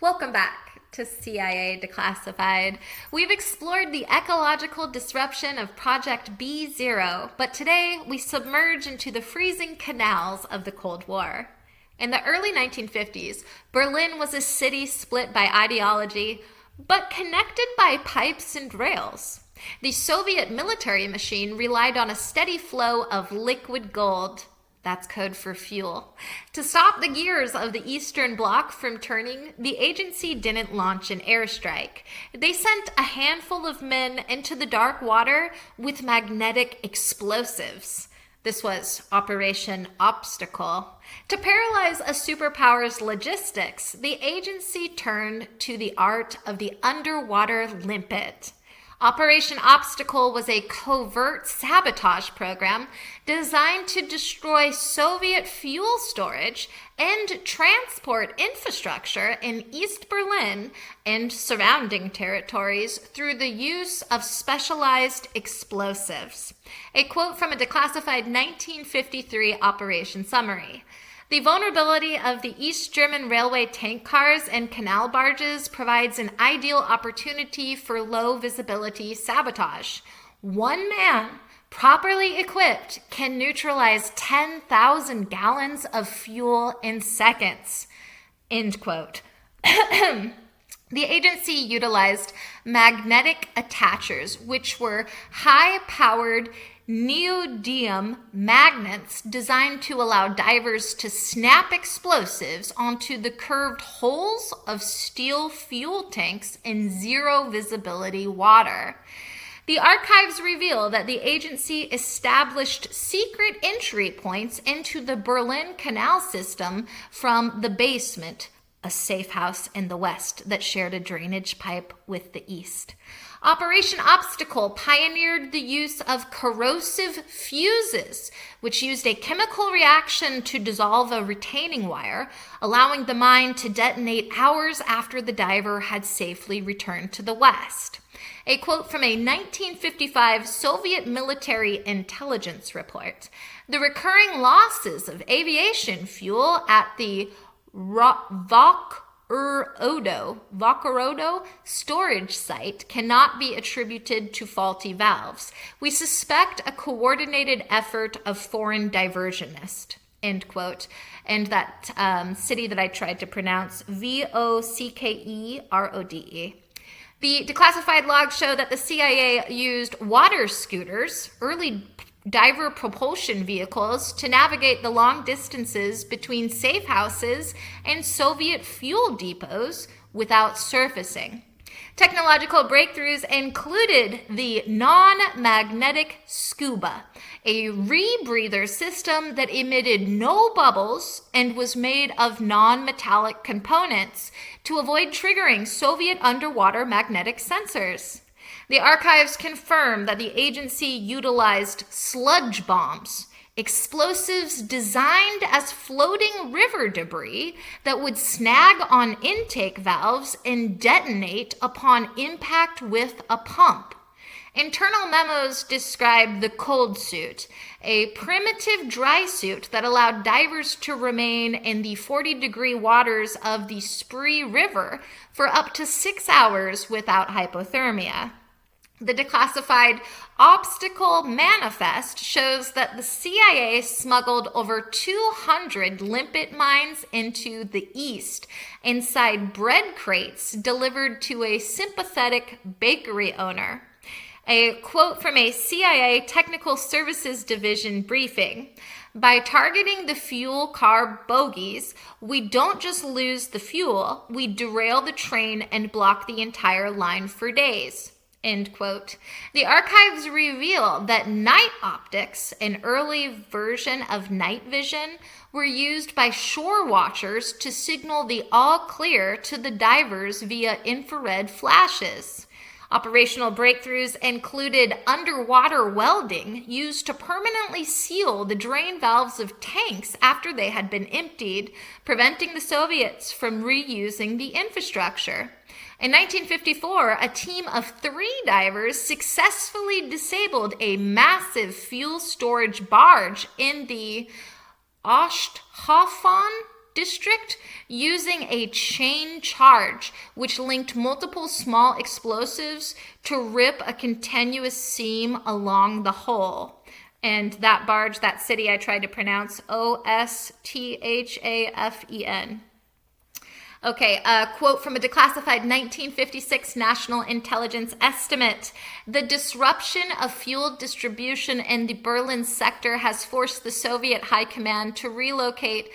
Welcome back to CIA Declassified. We've explored the ecological disruption of Project B0, but today we submerge into the freezing canals of the Cold War. In the early 1950s, Berlin was a city split by ideology, but connected by pipes and rails. The Soviet military machine relied on a steady flow of liquid gold. That's code for fuel. To stop the gears of the Eastern Bloc from turning, the agency didn't launch an airstrike. They sent a handful of men into the dark water with magnetic explosives. This was Operation Obstacle. To paralyze a superpower's logistics, the agency turned to the art of the underwater limpet. Operation Obstacle was a covert sabotage program designed to destroy Soviet fuel storage and transport infrastructure in East Berlin and surrounding territories through the use of specialized explosives. A quote from a declassified 1953 operation summary. The vulnerability of the East German railway tank cars and canal barges provides an ideal opportunity for low visibility sabotage. One man, properly equipped, can neutralize 10,000 gallons of fuel in seconds. End quote. The agency utilized magnetic attachers, which were high-powered neodymium magnets designed to allow divers to snap explosives onto the curved holes of steel fuel tanks in zero visibility water. The archives reveal that the agency established secret entry points into the Berlin Canal system from the basement, a safe house in the west that shared a drainage pipe with the east. Operation Obstacle pioneered the use of corrosive fuses, which used a chemical reaction to dissolve a retaining wire, allowing the mine to detonate hours after the diver had safely returned to the west. A quote from a 1955 Soviet military intelligence report. The recurring losses of aviation fuel at the Vokorodo storage site cannot be attributed to faulty valves. We suspect a coordinated effort of foreign diversionists. End quote. And that city that I tried to pronounce, Vokkerode. The declassified logs show that the CIA used water scooters, early diver propulsion vehicles, to navigate the long distances between safe houses and Soviet fuel depots without surfacing. Technological breakthroughs included the non-magnetic scuba, a rebreather system that emitted no bubbles and was made of non-metallic components to avoid triggering Soviet underwater magnetic sensors. The archives confirm that the agency utilized sludge bombs, explosives designed as floating river debris that would snag on intake valves and detonate upon impact with a pump. Internal memos describe the cold suit, a primitive dry suit that allowed divers to remain in the 40-degree waters of the Spree River for up to 6 hours without hypothermia. The declassified Obstacle Manifest shows that the CIA smuggled over 200 Limpet Mines into the East inside bread crates delivered to a sympathetic bakery owner. A quote from a CIA Technical Services Division briefing. By targeting the fuel car bogies, we don't just lose the fuel, we derail the train and block the entire line for days. End quote. The archives reveal that night optics, an early version of night vision, were used by shore watchers to signal the all clear to the divers via infrared flashes. Operational breakthroughs included underwater welding used to permanently seal the drain valves of tanks after they had been emptied, preventing the Soviets from reusing the infrastructure. In 1954, a team of 3 divers successfully disabled a massive fuel storage barge in the Osthofen district using a chain charge, which linked multiple small explosives to rip a continuous seam along the hull. And that barge, that city I tried to pronounce, Osthafen. Okay, a quote from a declassified 1956 National Intelligence Estimate. The disruption of fuel distribution in the Berlin sector has forced the Soviet High Command to relocate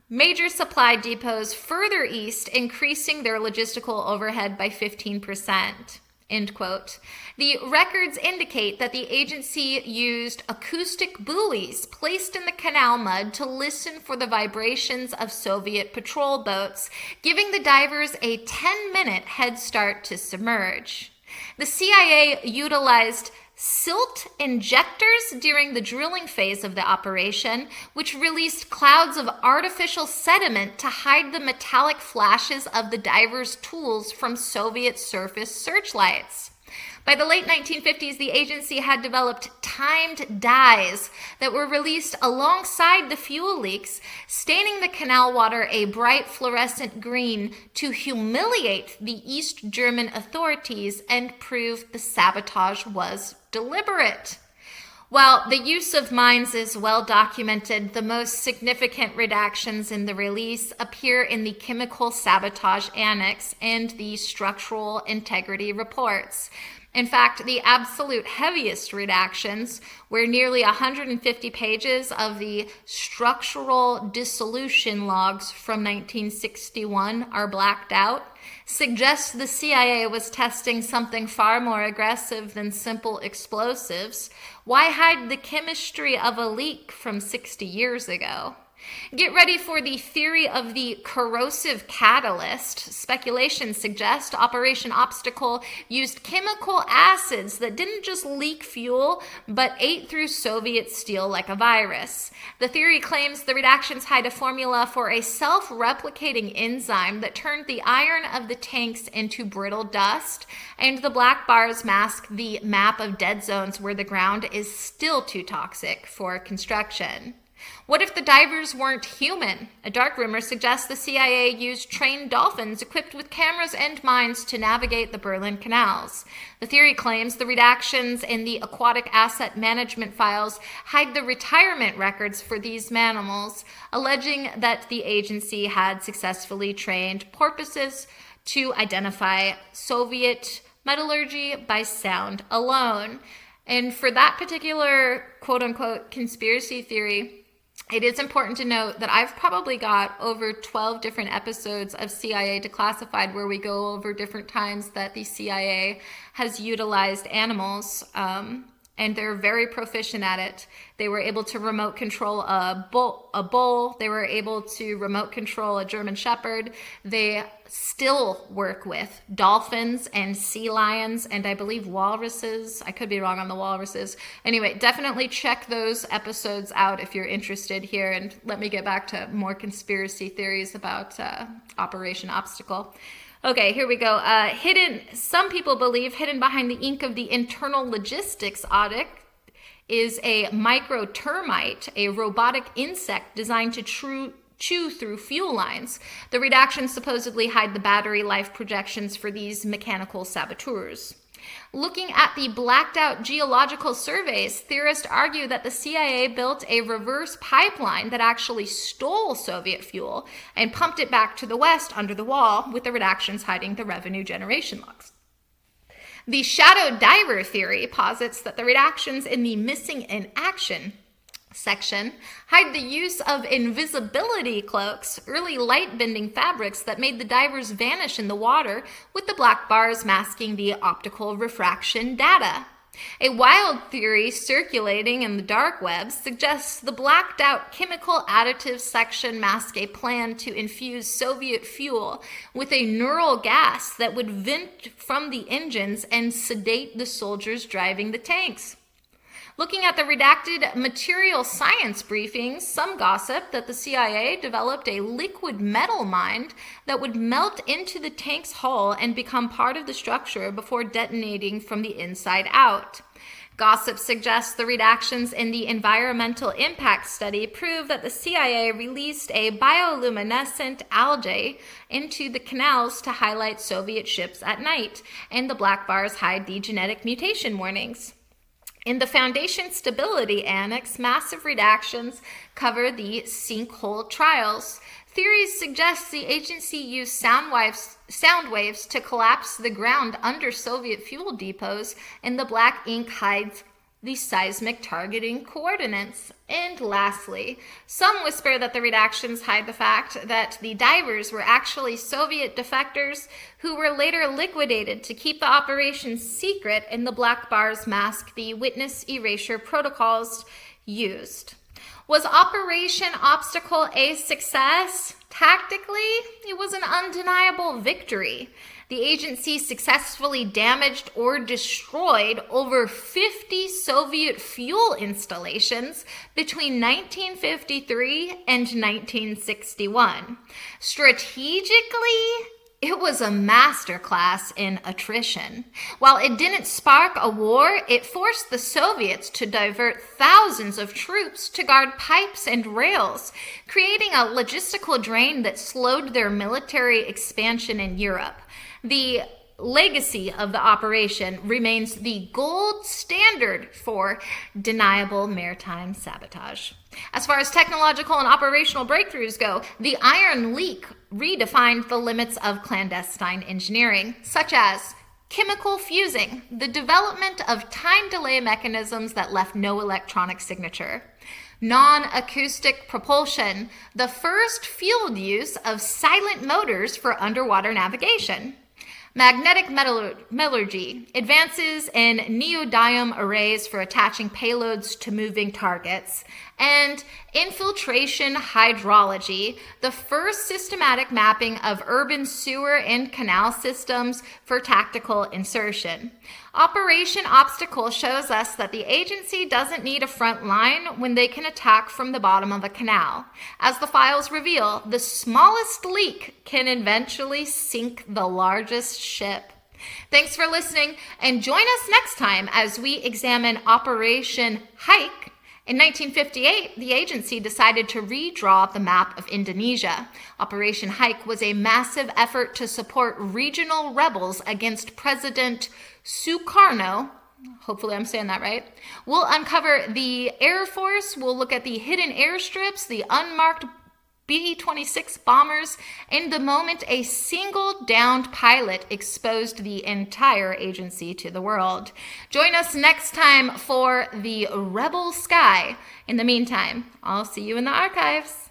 major supply depots further east, increasing their logistical overhead by 15%. End quote. The records indicate that the agency used acoustic buoys placed in the canal mud to listen for the vibrations of Soviet patrol boats, giving the divers a 10-minute head start to submerge. The CIA utilized silt injectors during the drilling phase of the operation, which released clouds of artificial sediment to hide the metallic flashes of the divers' tools from Soviet surface searchlights. By the late 1950s, the agency had developed timed dyes that were released alongside the fuel leaks, staining the canal water a bright fluorescent green to humiliate the East German authorities and prove the sabotage was deliberate. While the use of mines is well documented, the most significant redactions in the release appear in the chemical sabotage annex and the structural integrity reports. In fact, the absolute heaviest redactions, where nearly 150 pages of the structural dissolution logs from 1961 are blacked out, suggest the CIA was testing something far more aggressive than simple explosives. Why hide the chemistry of a leak from 60 years ago? Get ready for the theory of the corrosive catalyst. Speculation suggests Operation Obstacle used chemical acids that didn't just leak fuel, but ate through Soviet steel like a virus. The theory claims the redactions hide a formula for a self-replicating enzyme that turned the iron of the tanks into brittle dust, and the black bars mask the map of dead zones where the ground is still too toxic for construction. What if the divers weren't human? A dark rumor suggests the CIA used trained dolphins equipped with cameras and mines to navigate the Berlin canals. The theory claims the redactions in the aquatic asset management files hide the retirement records for these mammals, alleging that the agency had successfully trained porpoises to identify Soviet metallurgy by sound alone. And for that particular quote-unquote conspiracy theory, it is important to note that I've probably got over 12 different episodes of CIA Declassified where we go over different times that the CIA has utilized animals, and they're very proficient at it. They were able to remote control a bull. They were able to remote control a German Shepherd. They still work with dolphins and sea lions, and I believe walruses. I could be wrong on the walruses. Anyway, definitely check those episodes out if you're interested here, and let me get back to more conspiracy theories about Operation Obstacle. Okay, here we go. Some people believe hidden behind the ink of the internal logistics audit is a microtermite, a robotic insect designed to chew through fuel lines. The redactions supposedly hide the battery life projections for these mechanical saboteurs. Looking at the blacked out geological surveys, theorists argue that the CIA built a reverse pipeline that actually stole Soviet fuel and pumped it back to the west under the wall, with the redactions hiding the revenue generation logs. The shadow diver theory posits that the redactions in the missing in action section hide the use of invisibility cloaks, early light-bending fabrics that made the divers vanish in the water, with the black bars masking the optical refraction data. A wild theory circulating in the dark web suggests the blacked-out chemical additives section masks a plan to infuse Soviet fuel with a neural gas that would vent from the engines and sedate the soldiers driving the tanks. Looking at the redacted material science briefings, some gossip that the CIA developed a liquid metal mine that would melt into the tank's hull and become part of the structure before detonating from the inside out. Gossip suggests the redactions in the environmental impact study prove that the CIA released a bioluminescent algae into the canals to highlight Soviet ships at night, and the black bars hide the genetic mutation warnings. In the Foundation Stability Annex, massive redactions cover the sinkhole trials. Theories suggest the agency used sound waves to collapse the ground under Soviet fuel depots, and the black ink hides the seismic targeting coordinates. And lastly, some whisper that the redactions hide the fact that the divers were actually Soviet defectors who were later liquidated to keep the operation secret, and the black bars mask the witness erasure protocols used. Was Operation Obstacle a success? Tactically, it was an undeniable victory. The agency successfully damaged or destroyed over 50 Soviet fuel installations between 1953 and 1961. Strategically, it was a masterclass in attrition. While it didn't spark a war, it forced the Soviets to divert thousands of troops to guard pipes and rails, creating a logistical drain that slowed their military expansion in Europe. The legacy of the operation remains the gold standard for deniable maritime sabotage. As far as technological and operational breakthroughs go, the Iron Leak redefined the limits of clandestine engineering, such as chemical fusing, the development of time delay mechanisms that left no electronic signature; non-acoustic propulsion, the first field use of silent motors for underwater navigation; magnetic metallurgy, advances in neodymium arrays for attaching payloads to moving targets; and infiltration hydrology, the first systematic mapping of urban sewer and canal systems for tactical insertion. Operation Obstacle shows us that the agency doesn't need a front line when they can attack from the bottom of a canal. As the files reveal, the smallest leak can eventually sink the largest ship. Thanks for listening, and join us next time as we examine Operation Hike. In 1958, the agency decided to redraw the map of Indonesia. Operation Hike was a massive effort to support regional rebels against President Sukarno. Hopefully I'm saying that right. We'll uncover the Air Force, we'll look at the hidden airstrips, the unmarked B-26 bombers, and the moment a single downed pilot exposed the entire agency to the world. Join us next time for the Rebel Sky. In the meantime, I'll see you in the archives.